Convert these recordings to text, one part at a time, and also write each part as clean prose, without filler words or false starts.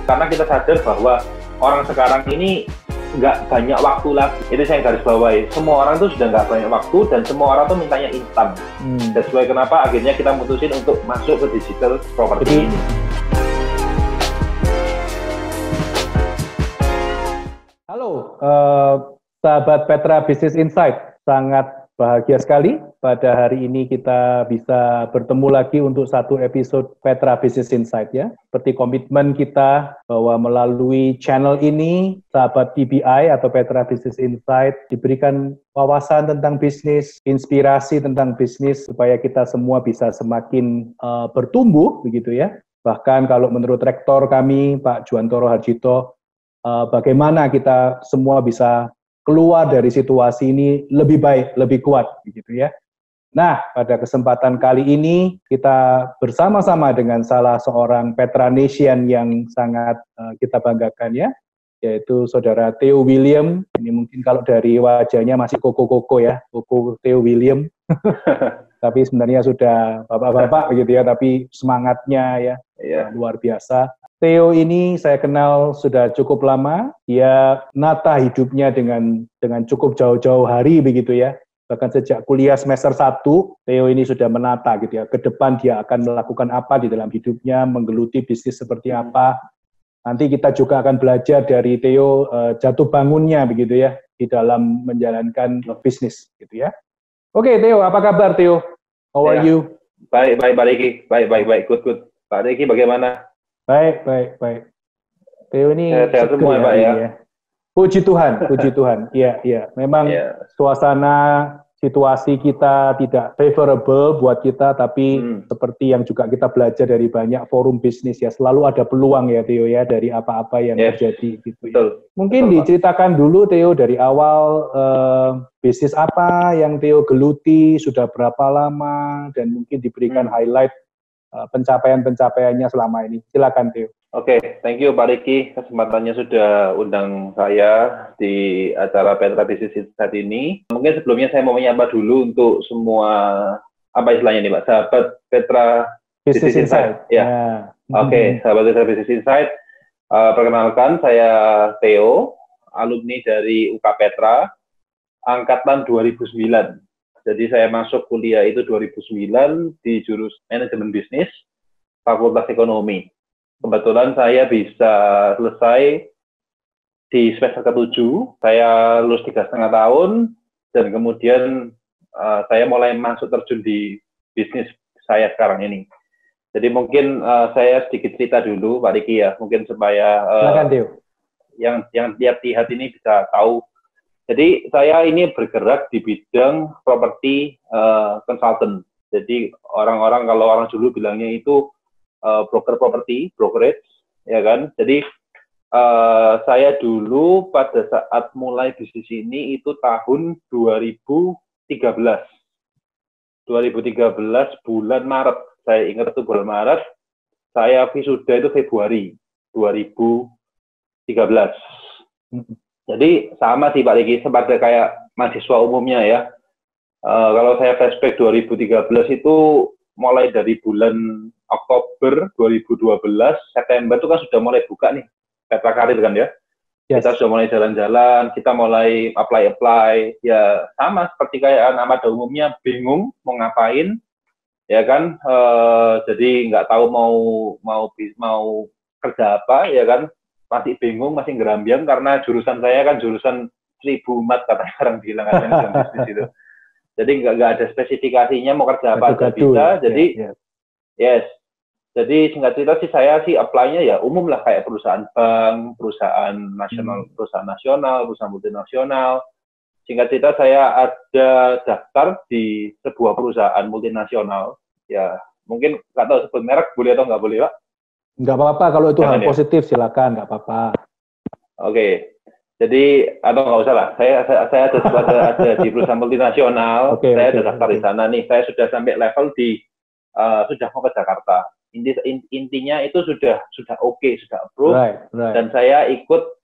Karena kita sadar bahwa orang sekarang ini nggak banyak waktu lagi. Itu saya garis bawahi. Semua orang tuh sudah nggak banyak waktu dan semua orang tuh mintanya instan. That's why kenapa akhirnya kita mutusin untuk masuk ke digital property ini. Halo, sahabat Petra Business Insight. Sangat bahagia sekali pada hari ini kita bisa bertemu lagi untuk satu episode Petra Business Insight ya. Seperti komitmen kita bahwa melalui channel ini, sahabat PBI atau Petra Business Insight diberikan wawasan tentang bisnis, inspirasi tentang bisnis supaya kita semua bisa semakin bertumbuh begitu ya. Bahkan kalau menurut rektor kami, Pak Juwantoro Harjito, bagaimana kita semua bisa keluar dari situasi ini lebih baik, lebih kuat, begitu ya. Nah, pada kesempatan kali ini kita bersama-sama dengan salah seorang Petranesian yang sangat kita banggakan ya, yaitu Saudara Theo William. Ini mungkin kalau dari wajahnya masih koko-koko ya, koko Theo William. Tapi sebenarnya sudah bapak-bapak begitu ya, tapi semangatnya ya luar biasa. Theo ini saya kenal sudah cukup lama, dia nata hidupnya dengan cukup jauh-jauh hari begitu ya. Bahkan sejak kuliah semester 1, Theo ini sudah menata gitu ya. Ke depan dia akan melakukan apa di dalam hidupnya, menggeluti bisnis seperti apa. Nanti kita juga akan belajar dari Theo jatuh bangunnya begitu ya, di dalam menjalankan bisnis gitu ya. Oke Theo, apa kabar Theo? How are you? Baik, Riki. Baik, good. Pak Riki bagaimana? Baik. Theo ini sehat semua Pak ya. Puji Tuhan. Iya. Memang suasana situasi kita tidak favorable buat kita, tapi seperti yang juga kita belajar dari banyak forum bisnis ya, selalu ada peluang ya Theo ya dari apa-apa yang terjadi gitu ya. Mungkin diceritakan dulu Theo dari awal bisnis apa yang Theo geluti, sudah berapa lama, dan mungkin diberikan highlight pencapaian-pencapaiannya selama ini. Silakan Theo. Oke, thank you Pak Riki. Kesempatannya sudah undang saya di acara Petra Business Insight ini. Mungkin sebelumnya saya mau menyapa dulu untuk semua, apa istilahnya nih Pak, sahabat Petra Business Insight. Ya. Oke, sahabat Petra Business Insight. Perkenalkan, saya Theo, alumni dari UK Petra, angkatan 2009. Jadi saya masuk kuliah itu 2009 di jurusan manajemen bisnis, Fakultas Ekonomi. Kebetulan saya bisa selesai di semester ke-7, saya lulus 3,5 tahun, dan kemudian saya mulai masuk terjun di bisnis saya sekarang ini. Jadi mungkin saya sedikit cerita dulu, Pak Riki ya, mungkin supaya yang lihat ini bisa tahu. Jadi saya ini bergerak di bidang property consultant. Jadi orang-orang kalau orang dulu bilangnya itu broker property, brokerage, ya kan. Jadi saya dulu pada saat mulai bisnis ini itu tahun 2013 bulan Maret. Saya ingat itu bulan Maret. Saya wisuda itu Februari 2013. Jadi sama sih Pak Riki, seperti kayak mahasiswa umumnya ya. Kalau saya flashback 2013 itu mulai dari bulan Oktober 2012, September itu kan sudah mulai buka nih Petra Karir kan ya. Kita sudah mulai jalan-jalan, kita mulai apply, ya sama seperti kayak anak pada umumnya, bingung mau ngapain, ya kan. Jadi nggak tahu mau kerja apa, ya kan. Masih bingung, masih gerambiang karena jurusan saya kan jurusan 1000 mat kata orang bilang kan bisnis itu. Jadi nggak ada spesifikasinya mau kerja apa aja bisa. Jadi Jadi singkat cerita sih saya sih apply-nya ya umum lah kayak perusahaan bank, perusahaan nasional, perusahaan multinasional. Singkat cerita saya ada daftar di sebuah perusahaan multinasional. Ya mungkin nggak tahu sebut merek boleh atau nggak boleh Pak? Nggak apa-apa, kalau itu hal positif silakan, nggak apa-apa. Oke, jadi atau nggak usah lah. Saya ada di perusahaan multinasional. Saya ada daftar di sana nih. Saya sudah sampai level sudah mau ke Jakarta. Intinya itu sudah oke, sudah approve. Dan saya ikut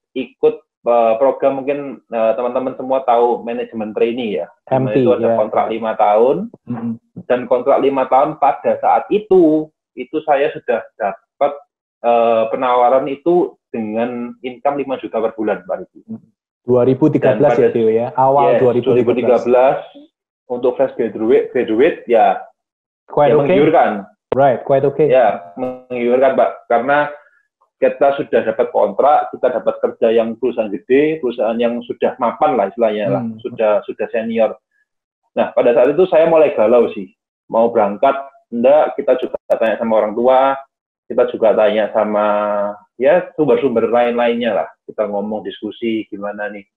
program, mungkin teman-teman semua tahu manajemen trainee ya. MT, itu ada kontrak 5 tahun. Dan kontrak 5 tahun pada saat itu saya sudah dapat penawaran itu dengan income 5 juta per bulan, Pak Riki. 2013 ya, Tio ya? Awal yes, 2013 untuk fresh graduate ya, quite ya okay. Menggiurkan. Right, quite okay. Ya, menggiurkan, Pak. Karena kita sudah dapat kontrak, kita dapat kerja yang perusahaan gede, perusahaan yang sudah mapan lah istilahnya lah, sudah senior. Nah, pada saat itu saya mulai galau sih. Mau berangkat, enggak, kita juga tanya sama orang tua, kita juga tanya sama ya sumber-sumber lain-lainnya lah. Kita ngomong diskusi gimana nih.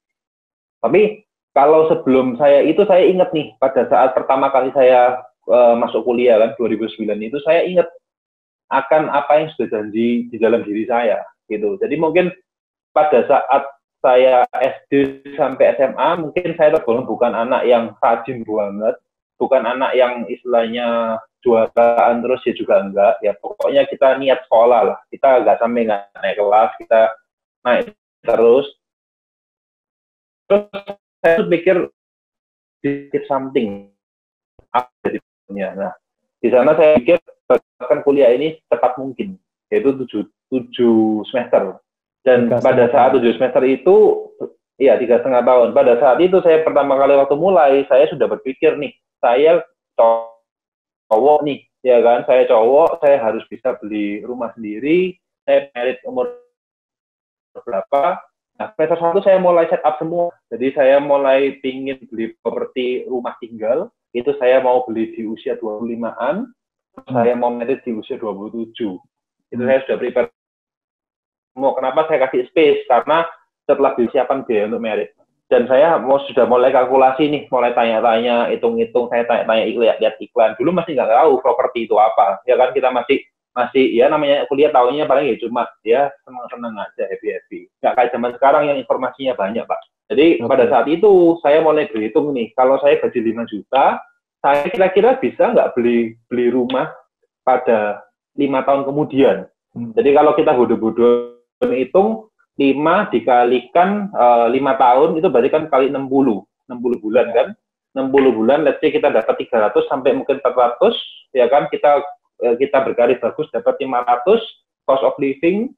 Tapi kalau sebelum saya ingat nih, pada saat pertama kali saya masuk kuliah kan 2009 itu, saya ingat akan apa yang sudah janji di dalam diri saya gitu. Jadi mungkin pada saat saya SD sampai SMA, mungkin saya tergolong bukan anak yang rajin banget, bukan anak yang istilahnya juaraan terus ya juga enggak, ya pokoknya kita niat sekolah lah, kita enggak sampai enggak naik kelas, kita naik terus saya tuh pikir dikit something apa di dunia. Nah, di sana saya pikir akan kuliah ini cepat mungkin, yaitu 7 semester. Dan pada saat 7 semester itu, iya 3,5 tahun. Pada saat itu saya pertama kali waktu mulai, saya sudah berpikir nih, saya cowok nih, ya kan, saya cowok, saya harus bisa beli rumah sendiri, saya married umur berapa. Nah, semester 1 saya mulai set up semua. Jadi saya mulai pingin beli properti rumah tinggal, itu saya mau beli di usia 25-an, saya mau married di usia 27. Itu saya sudah prepare. Kenapa saya kasih space? Karena setelah disiapkan biaya untuk married. Dan saya sudah mulai kalkulasi nih, mulai tanya-tanya, hitung-hitung, saya tanya-tanya lihat iklan. Dulu masih nggak tahu properti itu apa. Ya kan, kita masih ya namanya kuliah tahunya paling ya cuma ya senang-senang aja, happy-happy. Nggak kayak zaman sekarang yang informasinya banyak, Pak. Jadi pada saat itu saya mulai berhitung nih, kalau saya gaji 5 juta, saya kira-kira bisa nggak beli rumah pada 5 tahun kemudian. Jadi kalau kita bodoh-bodoh hitung 5 dikalikan 5 tahun, itu berarti kan kali 60 bulan kan. 60 bulan, let's say kita dapat 300 sampai mungkin 400, ya kan, kita bergaris bagus dapat 500, cost of living,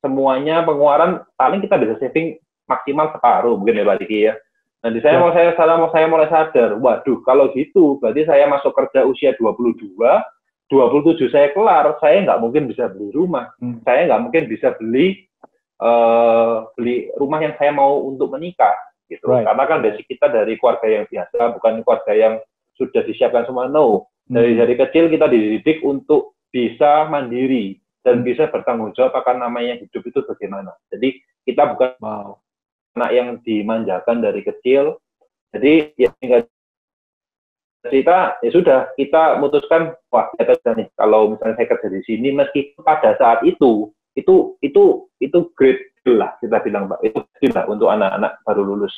semuanya pengeluaran, paling kita bisa saving maksimal separuh mungkin ya Pak Diki ya. Nanti saya mulai sadar, waduh kalau gitu berarti saya masuk kerja usia 22, 27 saya kelar, saya nggak mungkin bisa beli rumah, saya nggak mungkin bisa beli rumah yang saya mau untuk menikah gitu. Karena kan basic kita dari keluarga yang biasa, bukan keluarga yang sudah disiapkan semua. No, dari kecil kita dididik untuk bisa mandiri dan bisa bertanggung jawab akan namanya hidup itu bagaimana. Jadi kita bukan anak yang dimanjakan dari kecil. Jadi ya tinggal cerita, ya sudah, kita memutuskan, wah ternyata nih kalau misalnya saya kerja di sini, meski pada saat itu great deal lah, kita bilang Pak, itu deal lah untuk anak-anak baru lulus.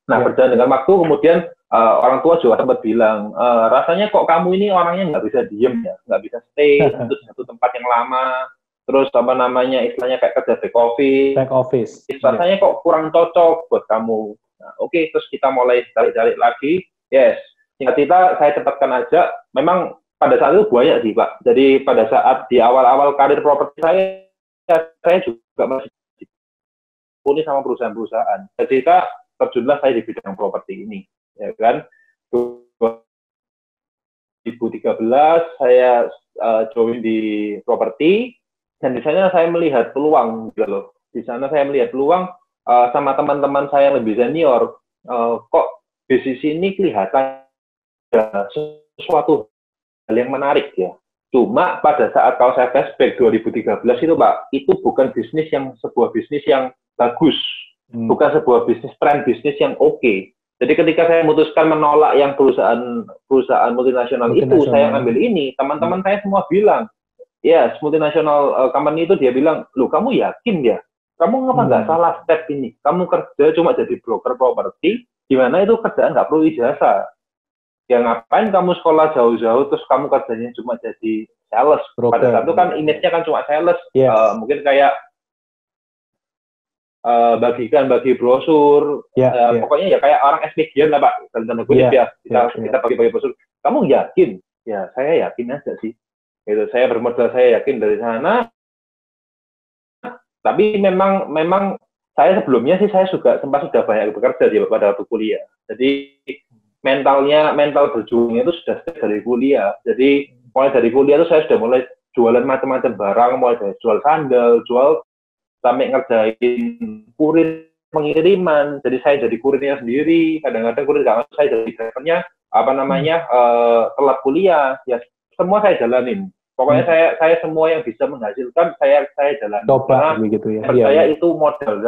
Nah, berjalan dengan waktu, kemudian orang tua juga sempat bilang, rasanya kok kamu ini orangnya nggak bisa diem ya, nggak bisa stay untuk satu tempat yang lama, terus apa namanya, istilahnya kayak kerja back office. Rasanya kok kurang cocok buat kamu. Nah, oke, terus kita mulai cari-cari lagi, yes. Singkat cerita, saya cepatkan aja. Memang pada saat itu banyak sih, Pak. Jadi pada saat di awal-awal karir properti saya juga masih dipuni sama perusahaan-perusahaan. Jadi kita terjunlah saya di bidang properti ini, ya kan. 2013 saya join di properti, dan di sana saya melihat peluang, gitu loh. Di sana saya melihat peluang sama teman-teman saya yang lebih senior. Kok bisnis ini kelihatan sesuatu hal yang menarik ya. Cuma pada saat kalau saya flashback 2013 itu Pak, itu bukan sebuah bisnis yang bagus, bukan sebuah tren bisnis yang oke. Jadi ketika saya memutuskan menolak yang perusahaan multinasional itu, saya ambil ini, teman-teman saya semua bilang, ya multinasional company itu, dia bilang, loh kamu yakin ya? Kamu ngapa nggak salah step ini? Kamu kerja cuma jadi broker properti, di mana itu kerjaan nggak perlu ijazah. Ya ngapain kamu sekolah jauh-jauh terus kamu kerjanya cuma jadi sales. Pada saat itu kan image-nya kan cuma sales. Mungkin kayak bagi brosur, pokoknya ya kayak orang SPG lah Pak, dalam tanda kutip ya, kita bagi brosur. Kamu yakin? Ya saya yakin aja sih. Gitu. Saya bermodal, saya yakin dari sana. Tapi memang saya sebelumnya sih saya sudah banyak bekerja di pada waktu kuliah. Jadi mental berjuang itu sudah dari kuliah. Jadi mulai dari kuliah itu saya sudah mulai jualan macam-macam barang, mulai dari jual sandal, jual sampai ngerjain kurir pengiriman. Jadi saya jadi kurirnya sendiri. Kadang-kadang kurir nggak masuk, saya jadi drivernya telat kuliah. Ya semua saya jalanin. Pokoknya saya semua yang bisa menghasilkan saya jalanin. Coba begitu ya. Saya itu modal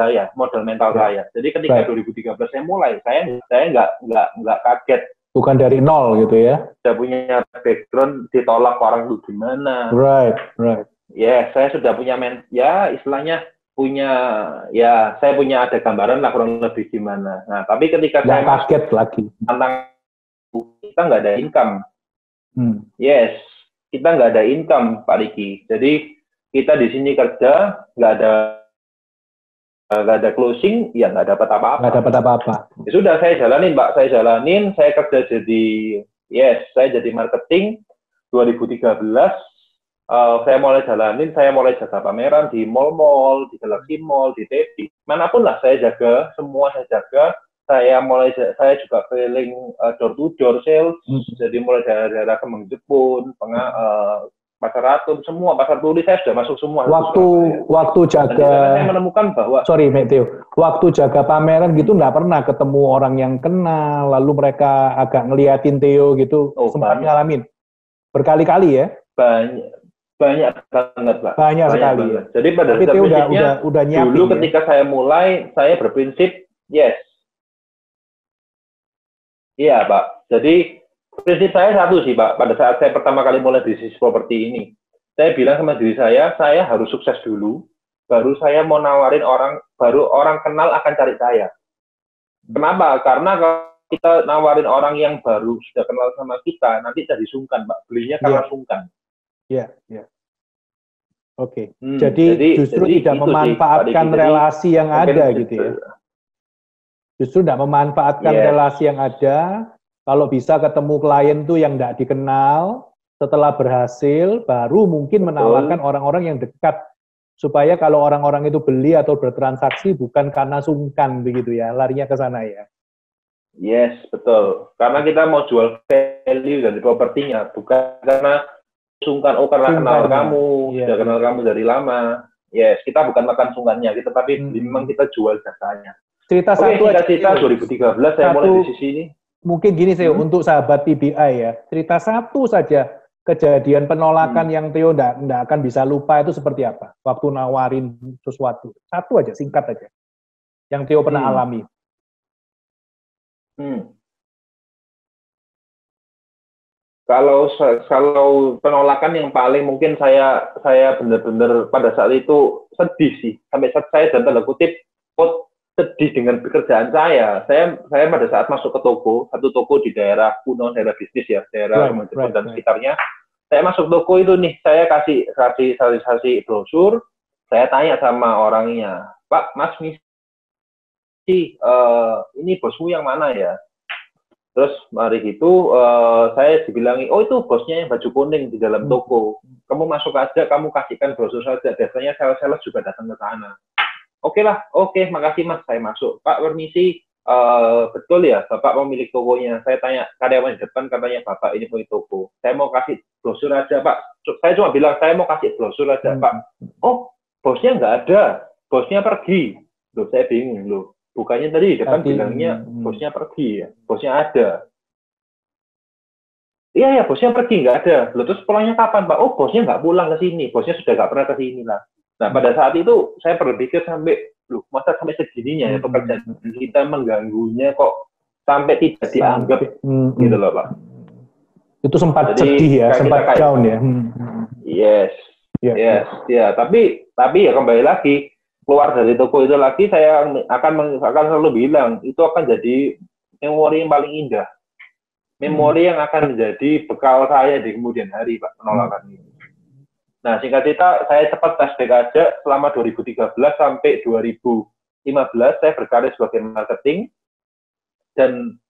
mental saya. Jadi ketika 2013 saya mulai, saya nggak kaget. Bukan dari nol gitu ya. Sudah punya background ditolak orang itu gimana. Right. Ya, saya sudah punya istilahnya saya punya ada gambaran lah kurang lebih gimana. Nah, tapi ketika saya kaget lagi. Kita nggak ada income. Yes, kita nggak ada income, Pak Riki. Jadi kita di sini kerja, nggak ada closing, ya nggak dapat apa-apa. Nggak dapat apa-apa. Ya sudah, saya jalanin, Pak. Saya kerja saya jadi marketing 2013. Saya mulai jaga pameran di mall-mall, di Galaxy Mall, di TP, manapun lah saya jaga, semua saya jaga. Saya juga keliling door to door sales, jadi mulai dari daerah Kemang Jepun, Pasar Ratu, semua Pasar Turi saya sudah masuk semua. Waktu jaga, saya menemukan bahwa waktu jaga pameran gitu nggak pernah ketemu orang yang kenal, lalu mereka agak ngeliatin Theo gitu, sempat ngalamin berkali-kali ya? Banyak banget, Pak. Banyak sekali. Banget. Jadi pada prinsipnya udah nyiapin, dulu ketika saya mulai, saya berprinsip yes. Iya, Pak. Jadi prinsip saya satu sih, Pak. Pada saat saya pertama kali mulai bisnis properti ini, saya bilang sama diri saya harus sukses dulu, baru saya mau nawarin baru orang kenal akan cari saya. Kenapa? Karena kalau kita nawarin orang yang baru sudah kenal sama kita, nanti jadi sungkan, Pak. Belinya karena sungkan. Iya. Oke. Jadi justru tidak memanfaatkan relasi yang ada gitu ya. Justru tidak memanfaatkan relasi yang ada. Kalau bisa ketemu klien tuh yang tidak dikenal, setelah berhasil baru mungkin menawarkan orang-orang yang dekat, supaya kalau orang-orang itu beli atau bertransaksi bukan karena sungkan begitu ya, larinya ke sana ya. Yes, betul. Karena kita mau jual value dari propertinya, bukan karena sungkan, karena kenal kamu, sudah kenal kamu dari lama. Yes, kita bukan makan sungkannya, tapi memang kita jual jasanya. Cerita satu aja. Cerita 2013 saya mulai di sini. Mungkin gini sih untuk sahabat TBI ya, cerita satu saja kejadian penolakan yang Theo nggak akan bisa lupa itu seperti apa? Waktu nawarin sesuatu. Satu aja, singkat aja. Yang Theo pernah alami. Kalau penolakan yang paling mungkin saya benar-benar pada saat itu sedih sih. Sampai saya dan tanda kutip sedih dengan pekerjaan saya. Saya pada saat masuk ke satu toko di daerah kuno, daerah bisnis ya, daerah dan sekitarnya. Saya masuk toko itu nih, saya kasih brosur, saya tanya sama orangnya, Pak, Mas Misi, ini bosmu yang mana ya? Terus mari gitu, saya dibilangi, oh itu bosnya yang baju kuning di dalam toko. Kamu masuk aja, kamu kasihkan brosur saja. Biasanya sales juga datang ke sana. Oke, makasih Mas, saya masuk. Pak, permisi, betul ya, Bapak pemilik tokonya. Saya tanya karyawan di depan, katanya Bapak ini punya toko. Saya mau kasih brosur aja, Pak. Saya cuma bilang, saya mau kasih brosur aja, Pak. Oh, bosnya nggak ada, bosnya pergi. Loh, saya bingung loh. Bukannya tadi di depan bilangnya bosnya pergi ya, bosnya ada. Iya, bosnya pergi, nggak ada. Loh, terus pulangnya kapan, Pak? Oh, bosnya nggak pulang ke sini, bosnya sudah nggak pernah ke sini lah. Nah, pada saat itu saya berpikir masa sampai segininya ya pekerjaan kita mengganggunya kok sampai tidak dianggap gitu loh, Pak. Itu sempat sedih ya, sempat down ya. Yes. Ya. Tapi ya kembali lagi. Keluar dari toko itu lagi, saya akan selalu bilang itu akan jadi memori yang paling indah, memori yang akan menjadi bekal saya di kemudian hari, Pak, penolakan ini. Nah, singkat cerita, saya cepat flashback aja selama 2013 sampai 2015 saya berkarir sebagai marketing dan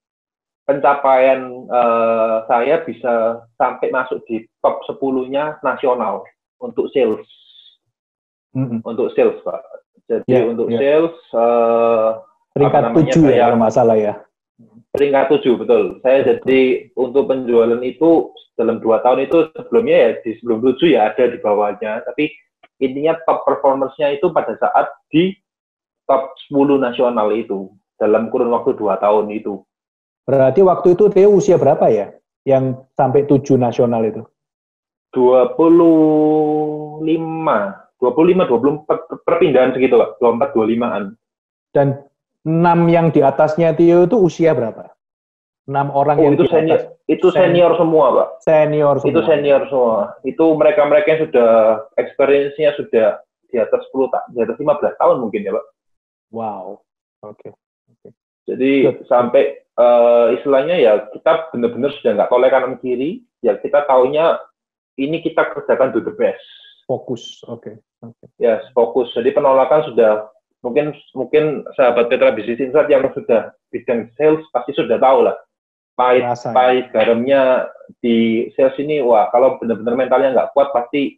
pencapaian saya bisa sampai masuk di top 10-nya nasional untuk sales. untuk sales, Pak. Jadi untuk sales, peringkat 7 ya kalau nggak salah ya. Peringkat 7, betul. Saya jadi untuk penjualan itu dalam 2 tahun itu sebelumnya ya, di sebelum 7 ya ada di bawahnya. Tapi intinya top performance-nya itu pada saat di top 10 nasional itu, dalam kurun waktu 2 tahun itu. Berarti waktu itu Theo usia berapa ya? Yang sampai 7 nasional itu? 25, 24, perpindahan segitu, Pak. 24, 25-an. Dan 6 yang di atasnya Theo itu usia berapa? 6 orang yang itu di atas. Itu senior semua, Pak. Senior semua. Itu senior semua. Itu mereka-mereka yang sudah experience-nya sudah di atas 10 tahun, di atas 15 tahun mungkin ya, Pak. Wow. Oke. Jadi sampai istilahnya ya kita benar-benar sudah nggak toleh kanan kiri, ya kita taunya ini kita kerjakan to the best. Fokus, oke. Ya, fokus. Jadi penolakan sudah mungkin sahabat Petra Business Insight yang sudah bidang sales pasti sudah tahu lah. Pahit garamnya di sales ini, wah kalau benar-benar mentalnya nggak kuat pasti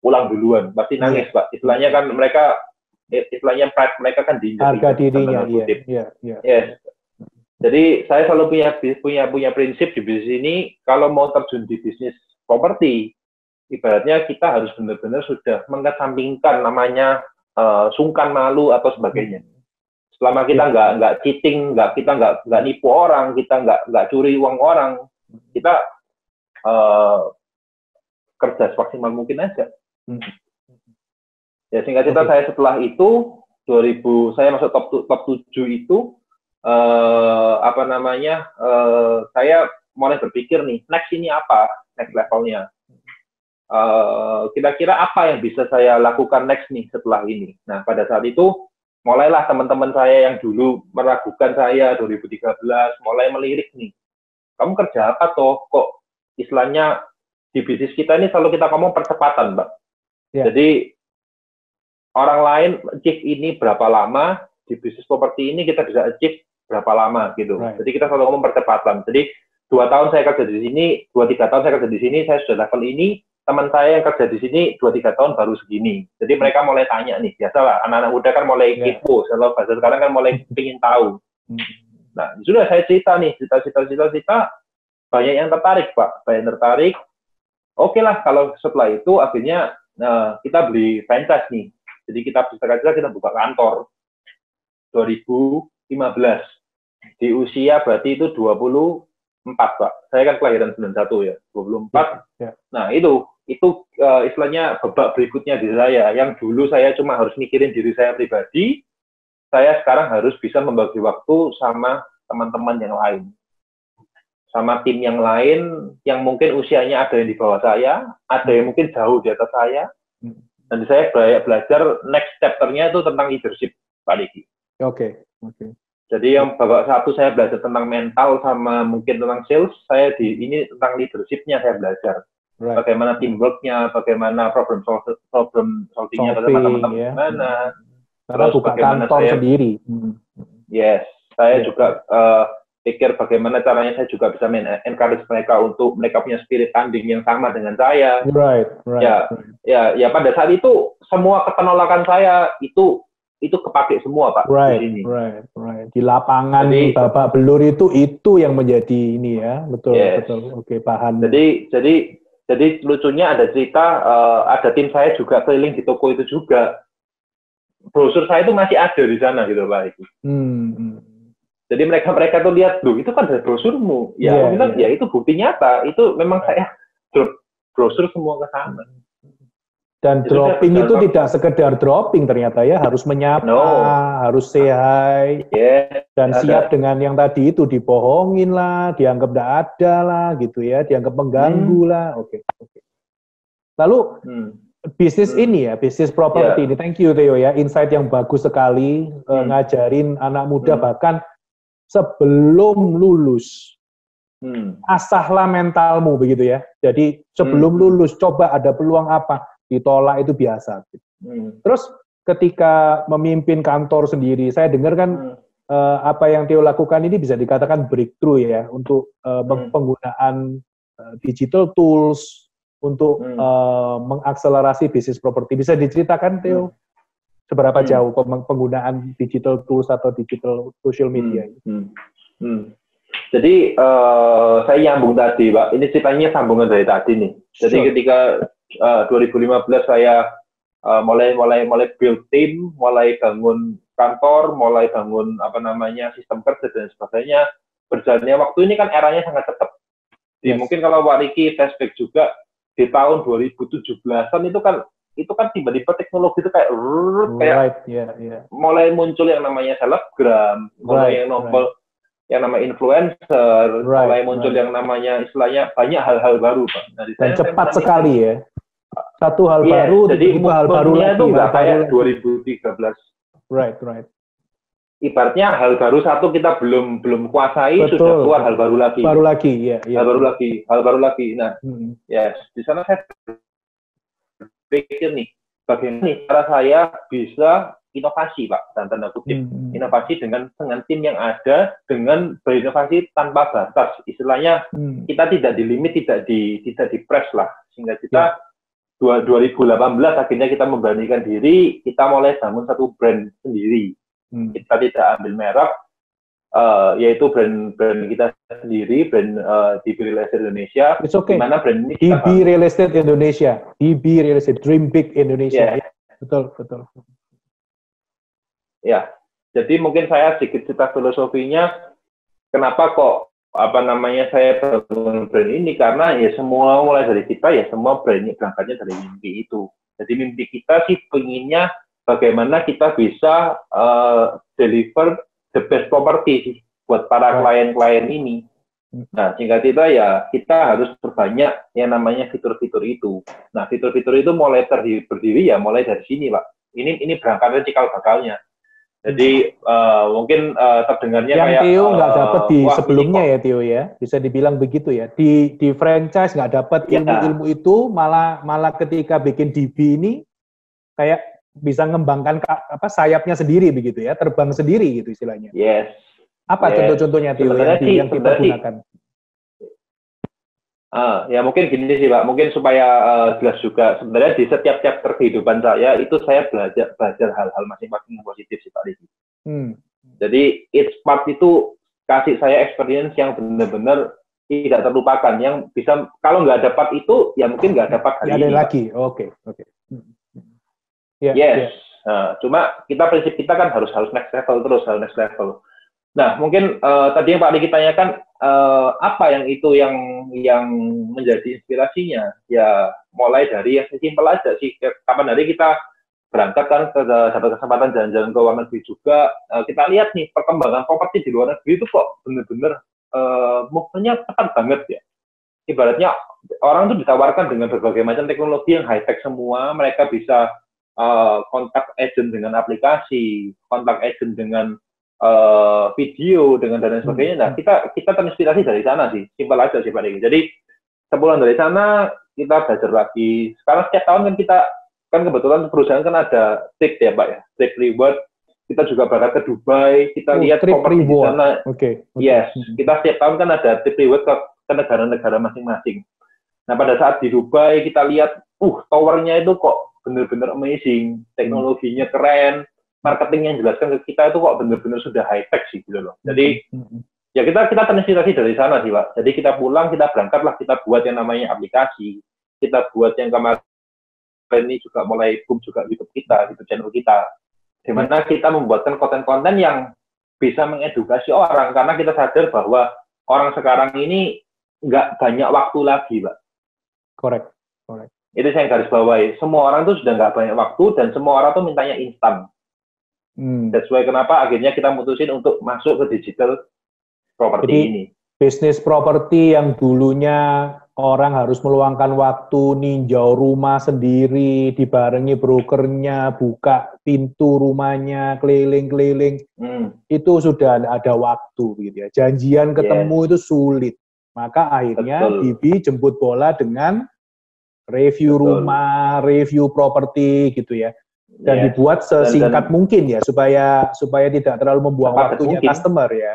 pulang duluan, pasti nangis, Pak. Istilahnya kan mereka, istilahnya pride mereka kan diinjak. Harga dirinya, iya. Yes. Jadi saya selalu punya prinsip di bisnis ini, kalau mau terjun di bisnis properti, ibaratnya kita harus benar-benar sudah mengesampingkan namanya sungkan, malu atau sebagainya. Selama kita nggak cheating, kita nggak nipu orang, kita nggak curi uang orang, kita kerja semaksimal mungkin aja. Ya singkat cerita saya setelah itu 2000 saya masuk top 7 itu saya mulai berpikir nih, next ini apa, next levelnya. Kira-kira apa yang bisa saya lakukan next nih setelah ini. Nah, pada saat itu mulailah teman-teman saya yang dulu meragukan saya 2013 mulai melirik nih. Kamu kerja apa toh? Kok istilahnya di bisnis kita ini selalu kita ngomong percepatan, Mbak. Yeah. Jadi orang lain achieve ini berapa lama, di bisnis properti ini kita bisa achieve berapa lama gitu. Right. Jadi kita selalu ngomong percepatan. Jadi 2 tahun saya kerja di sini, 2-3 tahun saya kerja di sini, saya sudah level ini. Teman saya yang kerja di sini 2-3 tahun baru segini. Jadi mereka mulai tanya nih, biasalah anak-anak muda kan mulai kepo, kalau bahasa sekarang kan mulai ingin tahu. Nah, sudah saya cerita nih, cerita, banyak yang tertarik, Pak. Banyak yang tertarik. Oke lah, kalau setelah itu akhirnya kita beli franchise nih. Jadi kita buka kantor 2015. Di usia berarti itu 24, Pak. Saya kan kelahiran 91 ya, 24. Ya. Nah, itu istilahnya babak berikutnya di saya. Yang dulu saya cuma harus mikirin diri saya pribadi, saya sekarang harus bisa membagi waktu sama teman-teman yang lain. Sama tim yang lain, yang mungkin usianya ada yang di bawah saya, ada yang mungkin jauh di atas saya. Dan saya belajar next chapter-nya itu tentang leadership, Pak Diki. Oke. Jadi yang babak 1 saya belajar tentang mental sama mungkin tentang sales, ini tentang leadership-nya saya belajar. Right. Bagaimana teamwork-nya, bagaimana problem solving-nya teman-teman gimana. Terus buka bagaimana kantor saya sendiri. Yes, saya juga pikir bagaimana caranya saya juga bisa encourage mereka untuk mereka punya spirit tanding yang sama dengan saya. Right. Ya pada saat itu semua penolakan saya itu kepake semua, Pak. Right. Di lapangan babak belur itu yang menjadi ini ya, betul. Oke, paham. Jadi lucunya ada cerita, ada tim saya juga keliling di toko itu juga. Brosur saya itu masih ada di sana gitu, Pak. Jadi mereka tuh lihat, loh itu kan ada brosurmu. Ya, aku bilang, ya itu bukti nyata. Itu memang saya drop brosur semua ke sana. Dan jadi dropping itu tidak sekedar dropping ternyata ya, harus menyapa, harus say hi, dan siap dengan yang tadi itu dibohongin lah, dianggap tidak ada lah gitu ya, dianggap mengganggu lah. Oke. Lalu bisnis ini ya, bisnis properti ini, thank you Theo ya, insight yang bagus sekali, ngajarin anak muda bahkan sebelum lulus. Asahlah mentalmu begitu ya. Jadi sebelum lulus coba ada peluang apa, ditolak itu biasa. Terus ketika memimpin kantor sendiri, saya dengar kan apa yang Theo lakukan ini bisa dikatakan breakthrough ya untuk penggunaan digital tools, untuk mengakselerasi bisnis properti. Bisa diceritakan, Theo, seberapa jauh penggunaan digital tools atau digital social media? Jadi saya nyambung tadi, Pak. Ini ceritanya sambungan dari tadi nih. Jadi ketika 2015 saya mulai build team, mulai bangun kantor, mulai bangun sistem kerja dan sebagainya. Berjalannya waktu ini kan eranya sangat cepat. Jadi mungkin kalau Pak Riki flashback juga di tahun 2017-an itu kan tiba-tiba teknologi itu kayak mulai muncul yang namanya selebgram, mulai yang namanya influencer, mulai muncul yang namanya istilahnya banyak hal-hal baru, Pak. Nah, dan cepat sekali ya. Satu hal baru, jadi hal baru lagi. Itu nggak kayak 2013. Right. Ibaratnya hal baru satu kita belum kuasai, sudah keluar hal baru lagi. Hal baru lagi. Nah, di sana saya pikir nih, bagaimana nih cara saya bisa inovasi, Pak, dan tanda kutip. Inovasi dengan tim yang ada, dengan berinovasi tanpa batas. Istilahnya kita tidak dilimit, tidak di press lah. Sehingga kita 2018 akhirnya kita memberanikan diri, kita mulai bangun satu brand sendiri. Kita tidak ambil merek, yaitu brand kita sendiri, brand DB Real Estate Indonesia. Okay. Dimana brand ini DB Real Estate Indonesia, DB Real Estate, Dream Big Indonesia. Betul. Ya, jadi mungkin saya sedikit cerita filosofinya, kenapa kok saya bangun brand ini, karena ya semua mulai dari kita, ya semua brandnya berangkatnya dari mimpi itu. Jadi mimpi kita sih pengennya bagaimana kita bisa deliver the best property sih buat para klien-klien ini. Nah, singkat cerita ya kita harus perbanyak yang namanya fitur-fitur itu. Nah, fitur-fitur itu mulai berdiri ya mulai dari sini, Pak. Ini berangkatnya cikal bakalnya. Jadi mungkin terdengarnya yang kayak Theo nggak dapat di sebelumnya ya, Theo ya, bisa dibilang begitu ya. Di franchise nggak dapat ilmu-ilmu itu, malah ketika bikin DB ini kayak bisa ngembangkan sayapnya sendiri begitu ya, terbang sendiri gitu istilahnya. Yes. Apa contoh-contohnya, Theo, yang kita gunakan? Ya mungkin gini sih, Pak, mungkin supaya jelas juga, sebenarnya di setiap chapter kehidupan saya itu saya belajar hal-hal masing-masing yang positif sih, Pak Riki. Jadi each part itu kasih saya experience yang benar-benar tidak terlupakan, yang bisa kalau nggak dapat itu ya mungkin nggak dapat hari ini. Ada lagi, oke. Yes. Cuma prinsip kita kan harus next level terus, harus next level. Nah, mungkin tadi yang Pak Riki tanyakan apa yang menjadi inspirasinya? Ya, mulai dari yang simpel aja sih. Kapan hari kita berangkat kan dapat kesempatan jalan-jalan ke luar negeri juga. Kita lihat nih perkembangan properti di luar negeri itu kok benar-benar move-nya cepat banget ya. Ibaratnya orang itu ditawarkan dengan berbagai macam teknologi yang high-tech semua. Mereka bisa kontak agent dengan aplikasi, kontak agent dengan video, dengan dan lain sebagainya. Nah, kita terinspirasi dari sana sih. Simpel aja sih, Pak Riki. Jadi, sebulan dari sana, kita belajar lagi. Sekarang setiap tahun kan kita, kan kebetulan perusahaan kan ada trip ya, Pak ya. Trip reward. Kita juga berangkat ke Dubai, kita lihat properti di sana. Yes, kita setiap tahun kan ada trip reward ke negara-negara masing-masing. Nah, pada saat di Dubai, kita lihat, towernya itu kok benar-benar amazing. Teknologinya keren. Marketing yang jelaskan ke kita itu kok benar-benar sudah high-tech sih gitu loh. Jadi ya kita terinspirasi dari sana sih, Pak. Jadi kita pulang, kita berangkatlah, kita buat yang namanya aplikasi. Kita buat yang kemarin ini juga mulai boom juga YouTube kita, YouTube channel kita. Di mana kita membuatkan konten-konten yang bisa mengedukasi orang, karena kita sadar bahwa orang sekarang ini nggak banyak waktu lagi, Pak. Correct. Itu saya garis bawahi. Semua orang tuh sudah nggak banyak waktu dan semua orang tuh mintanya instan. That's why kenapa akhirnya kita mutusin untuk masuk ke digital property ini. Bisnis properti yang dulunya orang harus meluangkan waktu ninjau rumah sendiri, dibarengi brokernya, buka pintu rumahnya, keliling-keliling, itu sudah ada waktu gitu ya. Janjian ketemu itu sulit. Maka akhirnya DB jemput bola dengan review rumah, review properti gitu ya. Dan dibuat sesingkat mungkin ya, supaya tidak terlalu membuang waktunya customer ya.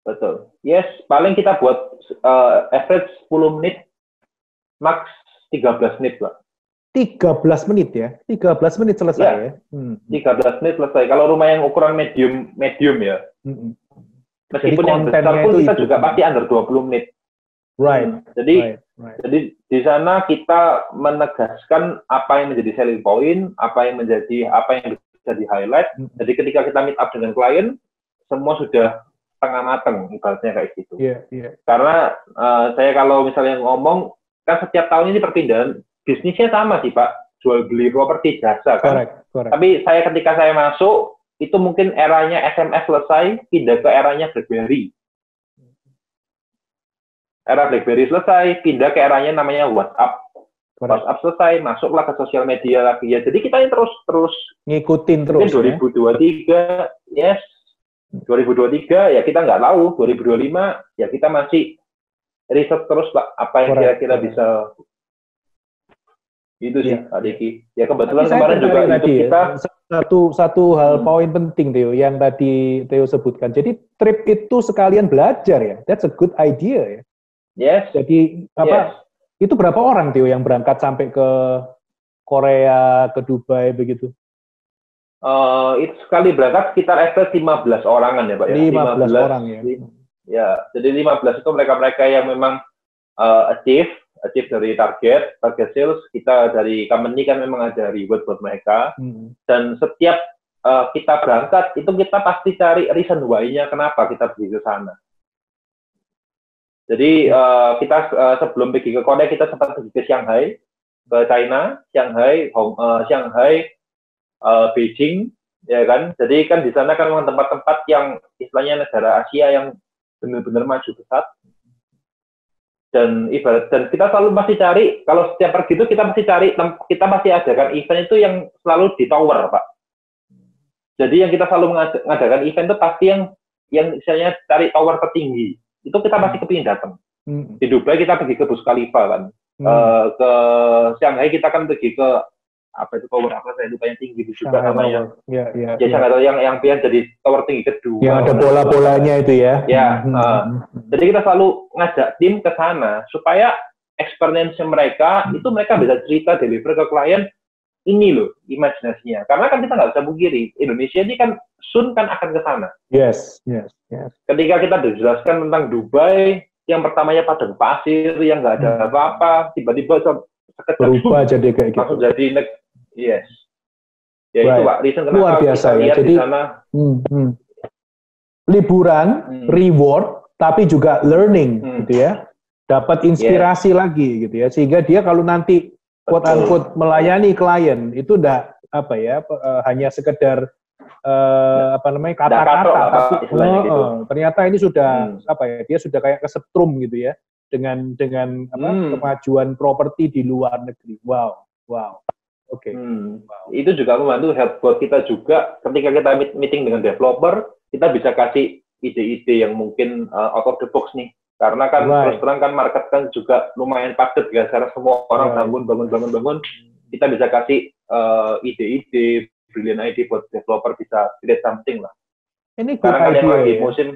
Betul. Yes, paling kita buat average 10 menit, max 13 menit, Pak. 13 menit ya? 13 menit selesai ya? 13 menit selesai. Kalau rumah yang ukuran medium ya. Meskipun yang besar pun kita juga pasti under 20 menit. Right. Jadi di sana kita menegaskan apa yang menjadi selling point, apa yang bisa di highlight. Jadi ketika kita meet up dengan klien, semua sudah setengah mateng, ibaratnya kayak gitu. Karena saya kalau misalnya ngomong, kan setiap tahun ini perpindahan bisnisnya sama sih Pak, jual beli properti jasa kan. Correct. Tapi ketika saya masuk, itu mungkin eranya SMS selesai, pindah ke eranya BlackBerry. Era BlackBerry selesai, pindah ke eranya namanya WhatsApp. WhatsApp selesai, masuklah ke sosial media lagi ya. Jadi kita ini terus ngikutin terus. Mungkin 2023, yes. 2023 ya kita nggak tahu. 2025 ya kita masih riset terus Pak. Apa yang kira-kira bisa. Itu sih, Pak Diki. Ya kebetulan kemarin juga itu kita satu hal poin penting Theo yang tadi Theo sebutkan. Jadi trip itu sekalian belajar ya. That's a good idea ya. Yes. Jadi itu berapa orang Theo yang berangkat sampai ke Korea, ke Dubai begitu? Itu sekali berangkat sekitar 15 orangan ya Pak ya. 15 orang ya. Ya, jadi 15 itu mereka-mereka yang memang achieve dari target sales. Kita dari company kan memang ada reward buat mereka. Dan setiap kita berangkat itu kita pasti cari reason why-nya kenapa kita pergi ke sana. Jadi kita sebelum pergi ke Korea kita sempat pergi ke Shanghai, ke China, Shanghai, Beijing, ya kan. Jadi kan di sana kan memang tempat-tempat yang istilahnya negara Asia yang benar-benar maju pesat. Dan kita selalu pasti cari, kalau setiap pergi itu kita pasti adakan event itu yang selalu di tower, Pak. Jadi yang kita selalu mengadakan event itu pasti yang misalnya cari tower tertinggi. Itu kita pasti kepingin datang. Di Dubai kita pergi ke Burj Khalifa kan. Ke Shanghai kita kan pergi ke apa itu tower apa saya lupa yang tinggi itu juga namanya. Ya Shanghai yang jadi tower tinggi kedua. Yang ada bola-bolanya itu ya. Ya. Jadi kita selalu ngajak tim ke sana supaya experience mereka itu mereka bisa cerita deliver ke klien ini loh imajinasinya. Karena kan kita nggak bisa pungkiri Indonesia ini kan soon kan akan ke sana. Yes. Ketika kita dijelaskan tentang Dubai, yang pertamanya padang pasir, yang nggak ada apa-apa, tiba-tiba berubah jadi kayak gitu. Langsung jadi yes. Ya itu Pak, reason kenapa luar biasa kita lihat ya. Jadi di sana. Liburan, reward, tapi juga learning, gitu ya. Dapat inspirasi lagi, gitu ya. Sehingga dia kalau nanti quote-unquote melayani klien itu udah hanya sekedar kata-kata, tapi gitu. Ternyata ini sudah dia sudah kayak kesetrum gitu ya dengan kemajuan properti di luar negeri. Wow. Oke. Itu juga membantu help buat kita juga ketika kita meeting dengan developer, kita bisa kasih ide-ide yang mungkin out of the box nih. Karena kan terus terang kan market kan juga lumayan padat ya, karena semua orang bangun. Kita bisa kasih ide-ide, brilliant idea buat developer bisa create something lah. Ini karena kan yang lagi musim.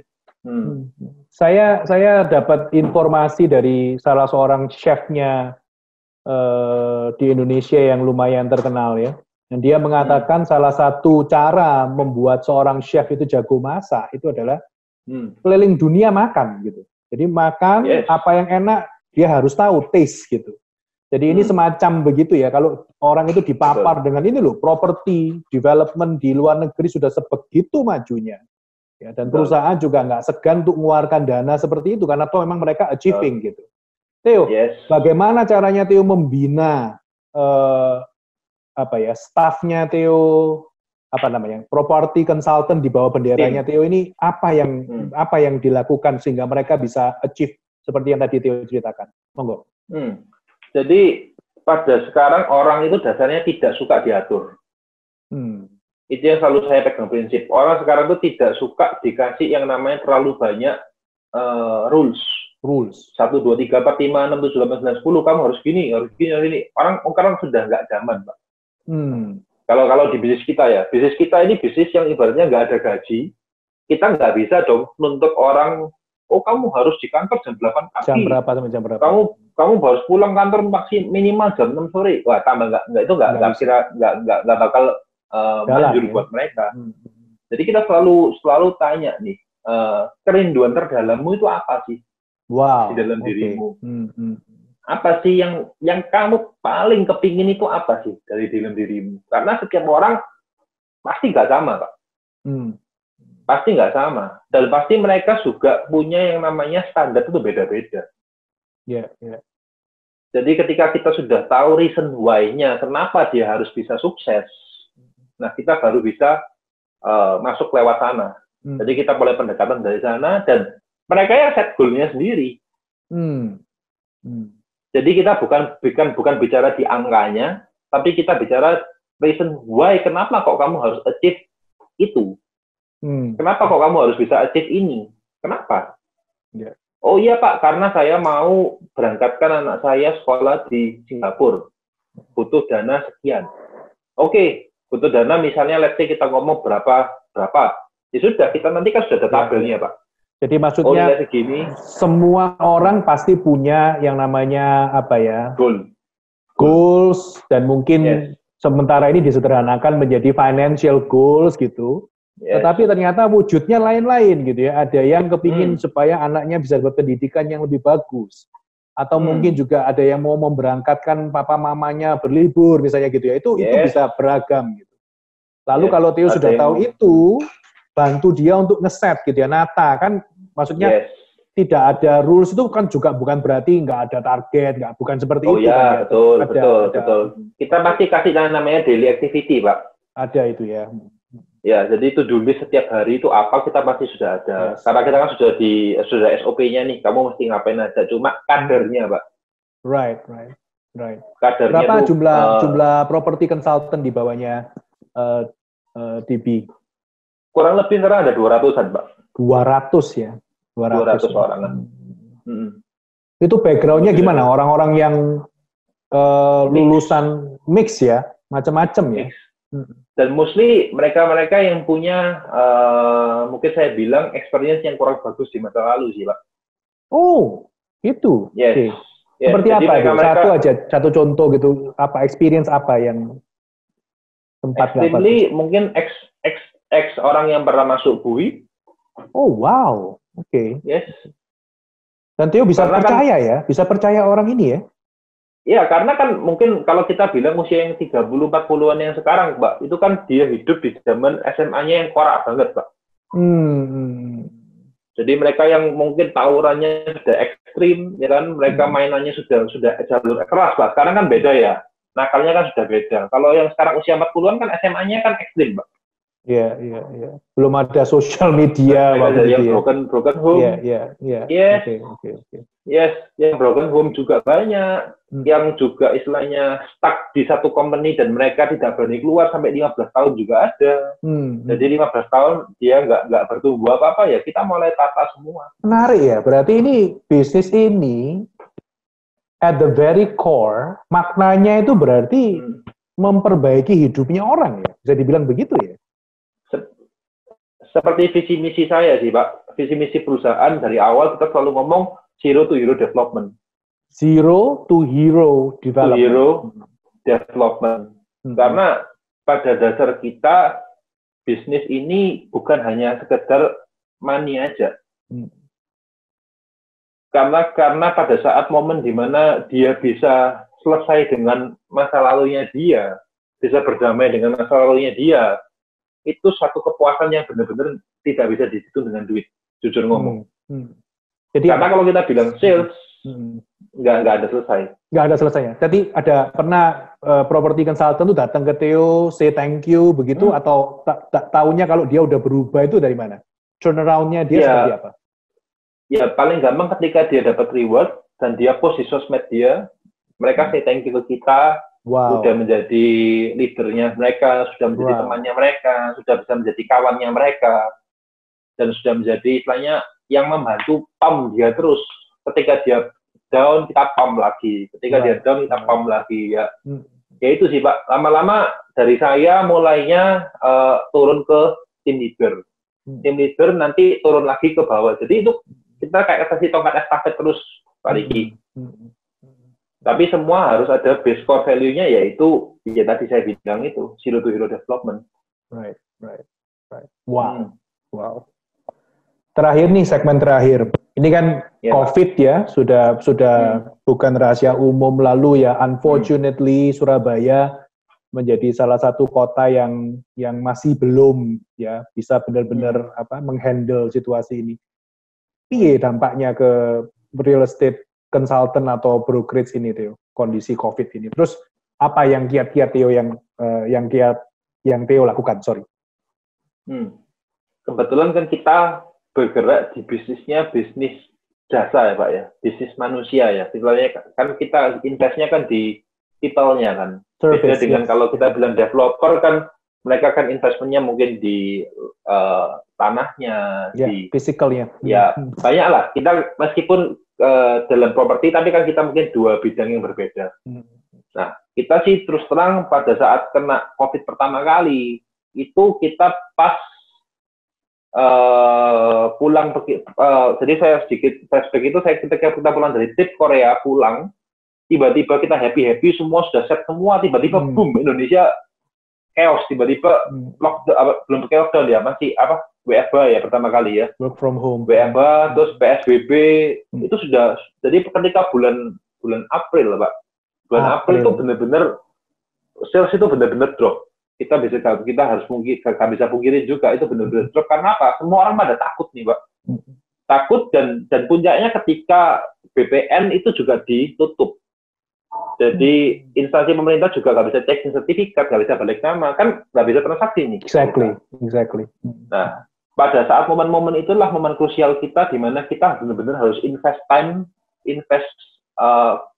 Saya dapat informasi dari salah seorang chefnya di Indonesia yang lumayan terkenal ya. Dan dia mengatakan salah satu cara membuat seorang chef itu jago masak itu adalah keliling dunia makan gitu. Jadi makan apa yang enak dia harus tahu taste gitu. Jadi ini semacam begitu ya. Kalau orang itu dipapar dengan ini loh, property development di luar negeri sudah sebegitu majunya. Ya, dan perusahaan juga nggak segan untuk mengeluarkan dana seperti itu karena toh memang mereka achieving gitu. Theo, bagaimana caranya Theo membina staffnya Theo, property consultant di bawah benderanya Theo ini apa yang dilakukan sehingga mereka bisa achieve seperti yang tadi Theo ceritakan? Monggo. Jadi pada sekarang orang itu dasarnya tidak suka diatur. Itu yang selalu saya pegang prinsip. Orang sekarang itu tidak suka dikasih yang namanya terlalu banyak rules. 1, 2, 3, 4, 5, 6, 7, 8, 9, 10, kamu harus gini. Orang sudah nggak zaman, Pak. Kalau di bisnis kita ya, bisnis kita ini bisnis yang ibaratnya nggak ada gaji, kita nggak bisa dong nuntut orang, kamu harus di kantor jam 8 pagi. Jam berapa sampai jam berapa? Kamu kamu harus pulang kantor minimal jam 6 sore. Wah, tambah nggak itu nggak bakal manjur buat mereka. Jadi kita selalu tanya nih, kerinduan terdalammu itu apa sih? Di dalam dirimu. Apa sih yang kamu paling kepingin itu apa sih dari dalam dirimu? Karena setiap orang pasti nggak sama, Pak. Pasti nggak sama. Dan pasti mereka juga punya yang namanya standar itu beda-beda. Jadi ketika kita sudah tahu reason why-nya, kenapa dia harus bisa sukses, nah kita baru bisa masuk lewat sana. Jadi kita mulai pendekatan dari sana, dan mereka yang set goal-nya sendiri. Jadi kita bukan bicara di angkanya, tapi kita bicara reason why, kenapa kok kamu harus achieve itu. Kenapa kok kamu harus bisa achieve ini? Kenapa? Oh iya Pak, karena saya mau berangkatkan anak saya sekolah di Singapura. Butuh dana sekian. Oke, butuh dana misalnya let's say kita ngomong berapa. Ya sudah, kita nanti kan sudah ada tabelnya Pak. Jadi maksudnya semua orang pasti punya yang namanya apa ya? Goals, dan mungkin sementara ini disederhanakan menjadi financial goals gitu. Tetapi ternyata wujudnya lain-lain gitu ya. Ada yang kepingin supaya anaknya bisa dapat pendidikan yang lebih bagus. Atau mungkin juga ada yang mau memberangkatkan papa mamanya berlibur misalnya gitu ya. Itu bisa beragam gitu. Lalu kalau Theo sudah tahu itu, bantu dia untuk ngeset gitu ya. Nata kan maksudnya tidak ada rules itu kan juga bukan berarti nggak ada target, bukan seperti itu. Iya, kan, betul. Kita pasti kasih namanya daily activity, Pak. Ada itu ya. Ya, jadi to-do list setiap hari itu apa kita pasti sudah ada. Karena kita kan sudah SOP-nya nih, kamu mesti ngapain aja. Cuma kadernya, Pak. Right. Kadernya berapa jumlah property consultant di bawahnya DB? Kurang lebih sekarang ada 200-an, Pak. 200 ya? 200 orang. Itu background-nya gimana? Orang-orang yang lulusan mix ya? Macam-macam ya? Dan mostly mereka-mereka yang punya mungkin saya bilang experience yang kurang bagus di masa lalu sih, Pak. Oh, itu. Yes. Seperti apa itu? Satu contoh gitu. Apa experience apa yang tempat dapat? Mungkin ex orang yang pernah masuk BUI. Oh, wow. Oke. Yes. Dan Theo bisa percaya ya? Bisa percaya orang ini ya? Iya, karena kan mungkin kalau kita bilang usia yang 30-40-an yang sekarang, Pak, itu kan dia hidup di zaman SMA-nya yang korak banget, Pak. Jadi mereka yang mungkin tawurannya sudah ekstrim, ya kan, mereka mainannya sudah jalur keras, Pak. Sekarang kan beda ya, nakalnya kan sudah beda. Kalau yang sekarang usia 40-an kan SMA-nya kan ekstrim, Pak. Iya. Belum ada sosial media waktu itu ya. Broken home. Iya. Yes. Okay. Yes, yang broken home juga banyak. Yang juga istilahnya stuck di satu company dan mereka tidak berani keluar sampai 15 tahun juga ada. Jadi 15 tahun dia nggak bertumbuh apa-apa ya, kita mulai tata semua. Menarik ya, berarti ini bisnis ini at the very core, maknanya itu berarti memperbaiki hidupnya orang ya, bisa dibilang begitu ya? Seperti visi misi saya sih, Pak. Visi misi perusahaan dari awal kita selalu ngomong zero to hero development. Zero to hero development. Karena pada dasar kita bisnis ini bukan hanya sekedar money aja. Karena pada saat momen di mana dia bisa selesai dengan masa lalunya dia, bisa berdamai dengan masa lalunya dia, itu satu kepuasan yang benar-benar tidak bisa dihitung dengan duit, jujur ngomong. Jadi karena kalau kita bilang sales, nggak ada selesai. Nggak ada selesainya. Jadi ada pernah property consultant tuh datang ke Theo, say thank you begitu, atau tahunya kalau dia udah berubah itu dari mana? Turnaround-nya dia seperti apa? Ya paling gampang ketika dia dapat reward dan dia post di sosmed dia, mereka say thank you ke kita. Sudah menjadi leadernya mereka, sudah menjadi temannya mereka, sudah bisa menjadi kawannya mereka, dan sudah menjadi istilahnya yang membantu pump dia terus. Ketika dia down, kita pump lagi. Ketika dia down, kita pump lagi. Ya itu sih, Pak. Lama-lama dari saya mulainya turun ke tim leader. Tim leader nanti turun lagi ke bawah. Jadi itu kita kayak kasih tongkat estafet terus, Pak Riki. Tapi semua harus ada base core value-nya, yaitu ya tadi saya bilang itu zero to hero development. Right. Wow. Terakhir nih, segmen terakhir. Ini kan COVID ya, sudah bukan rahasia umum. Lalu ya, unfortunately Surabaya menjadi salah satu kota yang masih belum ya bisa benar-benar menghandle situasi ini. Piye dampaknya ke real estate consultant atau brokerage ini, Theo, kondisi COVID ini. Terus apa yang kiat-kiat Theo yang Theo lakukan? Sorry. Kebetulan kan kita bergerak di bisnisnya bisnis jasa ya Pak ya, bisnis manusia ya. Sebenarnya kan kita investnya kan di people-nya kan. Beda dengan kalau kita bilang developer kan mereka kan investmentnya mungkin di tanahnya, di physicalnya. Ya banyak lah. Kita meskipun dalam properti, tapi kan kita mungkin dua bidang yang berbeda. Nah, kita sih terus terang pada saat kena COVID pertama kali itu kita pas pulang pergi. Jadi saya sedikit flashback itu, saya ketika kita pulang dari trip Korea pulang, tiba-tiba kita happy semua sudah set semua, tiba-tiba boom Indonesia chaos, tiba-tiba belum pakai lockdown ya, masih WFH ya pertama kali ya, work from home, WFH terus PSBB itu sudah. Jadi ketika bulan April Pak, bulan April itu benar-benar sales itu benar-benar drop. Kita harus nggak bisa pungkiri juga itu benar-benar drop. Karena apa? Semua orang pada takut nih Pak, takut dan puncaknya ketika BPN itu juga ditutup. Jadi instansi pemerintah juga nggak bisa cek sertifikat, nggak bisa balik nama, kan nggak bisa transaksi nih. Exactly. Nah, pada saat momen-momen itulah momen krusial kita, di mana kita benar-benar harus invest time,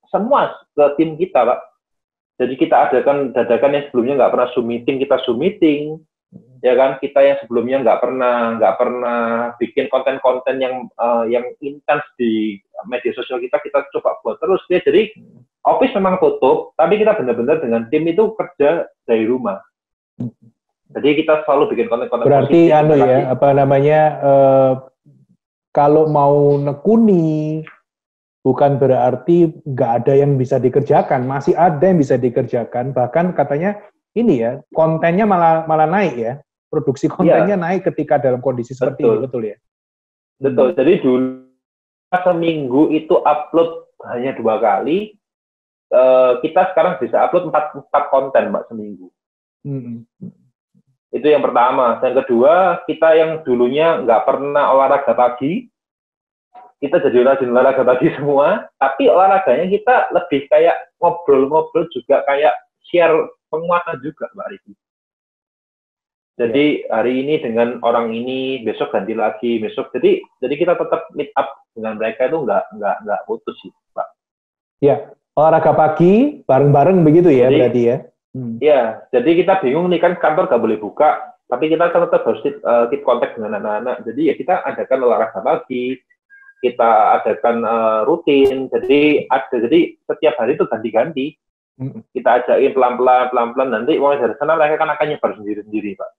semua ke tim kita, Pak. Jadi kita adakan dadakan yang sebelumnya nggak pernah Zoom meeting, kita Zoom meeting, ya kan? Kita yang sebelumnya nggak pernah bikin konten-konten yang intens di media sosial kita coba buat terus ya. Jadi office memang tutup, tapi kita benar-benar dengan tim itu kerja dari rumah. Jadi kita selalu bikin konten-konten. Berarti kalau mau nekuni, bukan berarti nggak ada yang bisa dikerjakan, masih ada yang bisa dikerjakan. Bahkan katanya ini ya, kontennya malah naik ya, produksi kontennya naik ketika dalam kondisi seperti ini, betul ya? Betul. Jadi dulu seminggu itu upload hanya 2 kali. Kita sekarang bisa upload 4 konten Mbak seminggu. Itu yang pertama. Yang kedua, kita yang dulunya nggak pernah olahraga pagi, kita jadi rajin olahraga pagi semua, tapi olahraganya kita lebih kayak ngobrol-ngobrol juga, kayak share penguatan juga Mbak Riki. Jadi hari ini dengan orang ini, besok ganti lagi, besok. Jadi kita tetap meet up dengan mereka itu nggak putus sih Pak. Ya. Olahraga pagi, bareng-bareng begitu ya, jadi, berarti ya? Iya, jadi kita bingung nih kan, kantor nggak boleh buka, tapi kita tetap harus keep kontak dengan anak-anak. Jadi ya kita adakan olahraga pagi, kita adakan rutin, jadi setiap hari itu ganti-ganti. Kita ajakin pelan-pelan, nanti mulai dari sana mereka kan akan nyebar sendiri-sendiri, Pak.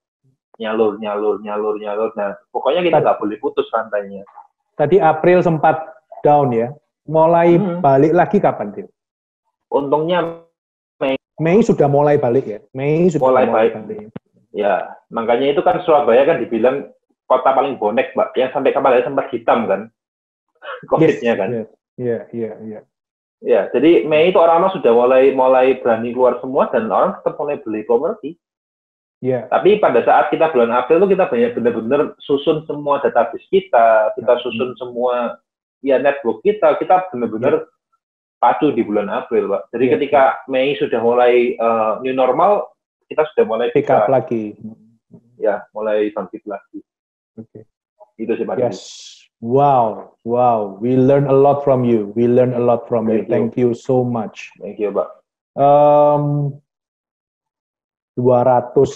Nyalur. Nah, pokoknya kita nggak boleh putus rantainya. Tadi April sempat down ya, mulai balik lagi kapan, Tio? Untungnya Mei sudah mulai balik ya. Mei sudah mulai balik. Ya, makanya itu kan Surabaya kan dibilang kota paling bonek, Mbak. Yang sampai kemarin sempat hitam kan, COVID-nya kan. Iya. Ya, jadi Mei itu orang-orang sudah mulai berani keluar semua dan orang tetap mulai beli properti. Iya. Tapi pada saat kita bulan April itu kita benar-benar susun semua database kita susun semua network kita benar-benar pacu di bulan April, Pak. Jadi ketika Mei sudah mulai new normal, kita sudah mulai pick up lagi. Ya, mulai bangkit lagi. Oke. Itu sih, Pak. Yes. Wow. We learn a lot from you. Thank you so much. Thank you, Pak. 200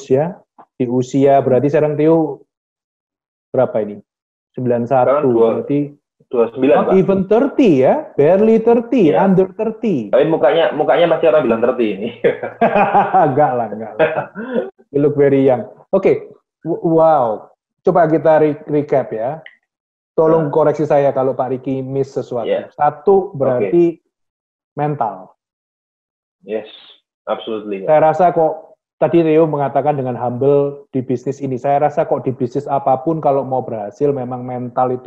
ya di usia, berarti sekarang Tio berapa ini? 91 berarti 29, not Pak. even 30 ya, barely 30, under 30. Tapi mukanya pasti orang bilang 30 ini. Enggak lah. You look very young. Oke. Wow. Coba kita recap ya. Tolong koreksi saya kalau Pak Riki miss sesuatu. Satu berarti mental. Yes, absolutely. Saya rasa kok tadi Theo mengatakan dengan humble di bisnis ini, saya rasa kok di bisnis apapun kalau mau berhasil memang mental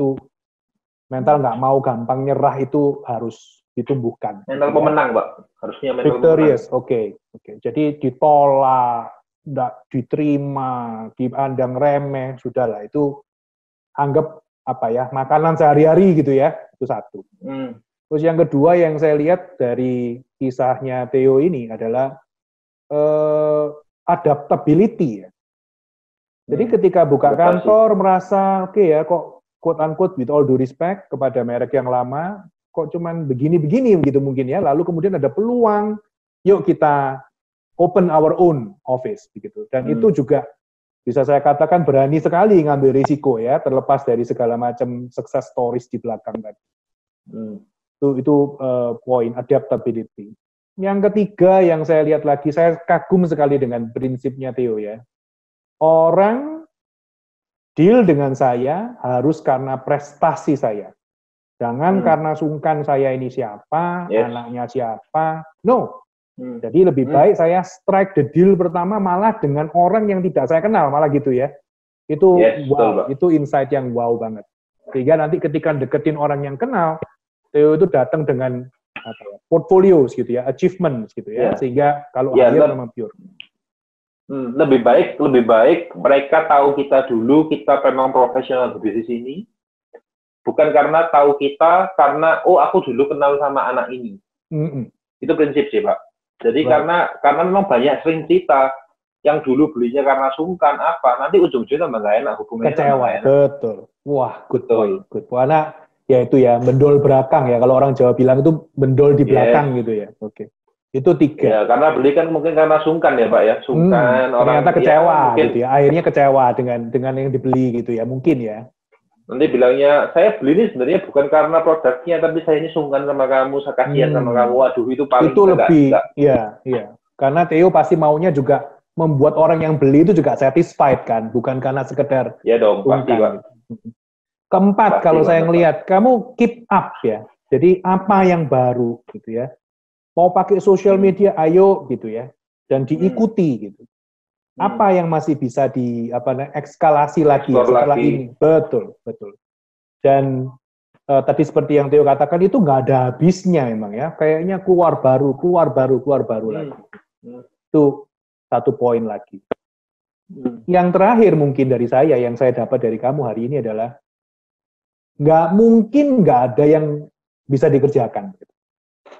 nggak mau gampang nyerah itu harus ditumbuhkan. Mental pemenang, Pak. Harusnya mental victorious, oke. Jadi ditolak, nggak diterima, dipandang remeh, sudahlah itu anggap makanan sehari-hari gitu ya, itu satu. Terus yang kedua yang saya lihat dari kisahnya Theo ini adalah adaptability ya. Jadi ketika buka kantor merasa oke ya kok quote unquote with all due respect kepada merek yang lama kok cuman begini-begini gitu mungkin ya, lalu kemudian ada peluang, yuk kita open our own office begitu. Dan itu juga bisa saya katakan berani sekali ngambil risiko ya, terlepas dari segala macam success stories di belakang tadi. Itu poin adaptability. Yang ketiga yang saya lihat lagi, saya kagum sekali dengan prinsipnya Theo ya. Orang deal dengan saya harus karena prestasi saya. Jangan karena sungkan saya ini siapa, anaknya siapa. No. Jadi lebih baik saya strike the deal pertama malah dengan orang yang tidak saya kenal, malah gitu ya. Itu wow, itu insight yang wow banget. Sehingga nanti ketika deketin orang yang kenal, Theo itu datang dengan portfolio gitu ya, achievement gitu ya, sehingga kalau hire memang pure. Lebih baik mereka tahu kita dulu, kita memang profesional di bisnis ini, bukan karena tahu kita, karena aku dulu kenal sama anak ini. Itu prinsip sih Pak. Jadi karena memang banyak sering cerita yang dulu belinya karena sungkan nanti ujung-ujungnya tambah nggak enak hubungannya. Kecewa, betul. Wah, good point. Karena ya itu ya, mendol belakang ya. Kalau orang Jawa bilang itu mendol di belakang gitu ya. Oke. Itu 3. Ya, karena beli kan mungkin karena sungkan ya Pak ya. Sungkan orang. Ternyata kecewa gitu ya. Akhirnya kecewa dengan yang dibeli gitu ya. Mungkin ya. Nanti bilangnya, saya beli ini sebenarnya bukan karena produknya, tapi saya ini sungkan sama kamu, saya kasihan sama kamu. Waduh, itu paling itu lebih, iya. Karena Theo pasti maunya juga membuat orang yang beli itu juga satisfied kan, bukan karena sekedar ya dong, pasti Pak. Keempat, kalau saya ngelihat, kamu keep up ya. Jadi apa yang baru gitu ya. Mau pakai social media, ayo gitu ya. Dan diikuti gitu. Apa yang masih bisa ekskalasi lagi setelah ini. Betul. Dan tadi seperti yang Theo katakan itu nggak ada habisnya memang ya. Kayaknya keluar baru lagi. Itu satu poin lagi. Yang terakhir mungkin dari saya, yang saya dapat dari kamu hari ini adalah nggak mungkin nggak ada yang bisa dikerjakan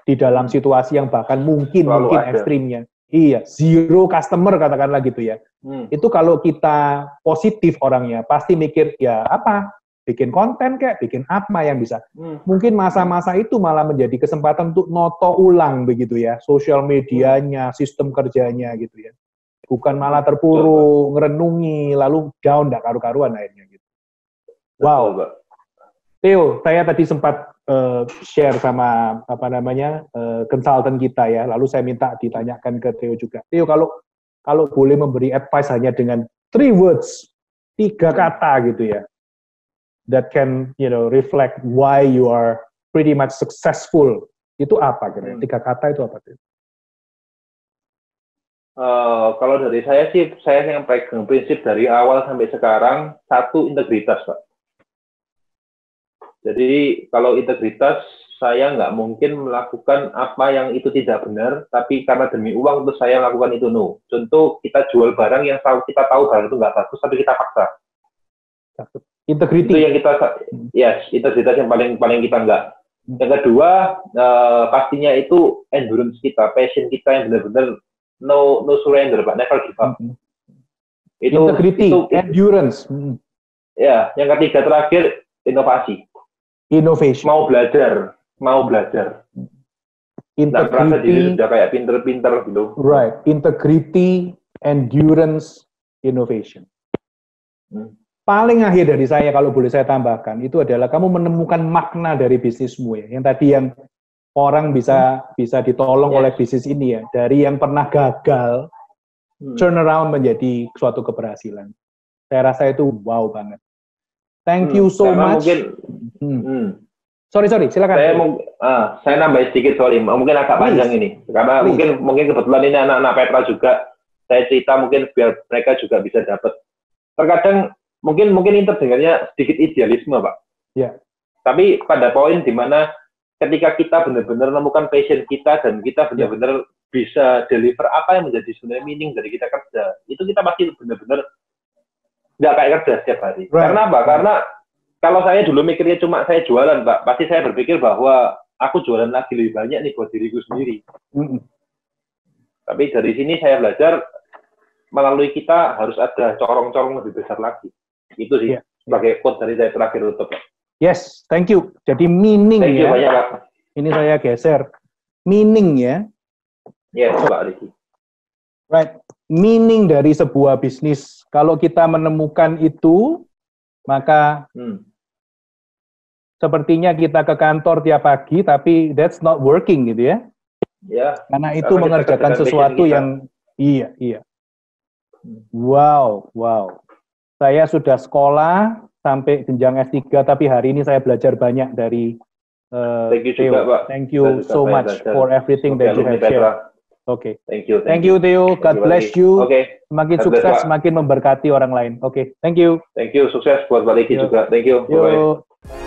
di dalam situasi yang bahkan mungkin ekstrimnya. Iya, zero customer katakanlah gitu ya. Itu kalau kita positif orangnya, pasti mikir ya apa? Bikin konten kayak, bikin apa yang bisa. Mungkin masa-masa itu malah menjadi kesempatan untuk noto ulang begitu ya, sosial medianya, sistem kerjanya gitu ya. Bukan malah terpuruk, ngerenungi, lalu down, nggak karu-karuan akhirnya gitu. Wow. Theo, saya tadi sempat share sama konsultan kita ya, lalu saya minta ditanyakan ke Theo juga. Theo, kalau boleh memberi advice hanya dengan 3 words, 3 kata gitu ya, that can reflect why you are pretty much successful, itu apa kira-kira? 3 kata itu apa Theo? Kalau dari saya sih, saya yang pegang prinsip dari awal sampai sekarang, 1, integritas Pak. Jadi kalau integritas, saya nggak mungkin melakukan apa yang itu tidak benar, tapi karena demi uang terus saya melakukan itu, no. Contoh, kita jual barang yang kita tahu barang itu nggak bagus, tapi kita paksa. Integrity. Itu yang kita, integritas yang paling kita nggak. Yang kedua, pastinya itu endurance kita, passion kita yang benar-benar no surrender, Pak, never give up. Integrity, endurance. Ya, yang ketiga terakhir, inovasi. Innovation. Mau belajar. Nggak merasa diri sudah kayak pinter-pinter gitu. Right. Integrity, endurance, innovation. Paling akhir dari saya, kalau boleh saya tambahkan, itu adalah kamu menemukan makna dari bisnismu ya. Yang tadi yang orang bisa ditolong oleh bisnis ini ya. Dari yang pernah gagal, turn around menjadi suatu keberhasilan. Saya rasa itu wow banget. Thank you so much. Sorry, silakan. Saya nambah sedikit, sorry, mungkin agak panjang ini, karena mungkin kebetulan ini anak-anak Petra juga. Saya cerita mungkin biar mereka juga bisa dapat. Terkadang mungkin ini terdengarnya sedikit idealisme, Pak. Ya. Tapi pada poin di mana ketika kita benar-benar menemukan passion kita dan kita benar-benar bisa deliver apa yang menjadi sebenarnya meaning dari kita kerja, itu kita pasti benar-benar nggak kayak kerja setiap hari. Right. Karena apa? Karena kalau saya dulu mikirnya cuma saya jualan, Pak, pasti saya berpikir bahwa aku jualan lagi lebih banyak nih buat diriku sendiri. Tapi dari sini saya belajar melalui kita harus ada corong-corong lebih besar lagi. Itu sih sebagai quote dari saya terakhir tutup, Pak. Yes, thank you. Jadi meaning thank you banyak, Pak. Ini saya geser. Meaning ya. Yes, Pak Riki. Right. Meaning dari sebuah bisnis. Kalau kita menemukan itu, maka sepertinya kita ke kantor tiap pagi, tapi that's not working gitu ya. Ya. Karena itu mengerjakan sesuatu yang iya. Wow. Saya sudah sekolah sampai jenjang S3, tapi hari ini saya belajar banyak dari thank you juga, Pak. Thank you so much for everything that you have shared. Oke. Thank you, Theo. God bless you. Oke. Semakin sukses, semakin memberkati orang lain. Oke. Thank you. Thank you. Sukses buat Pak Riki juga. Thank you. Bye-bye.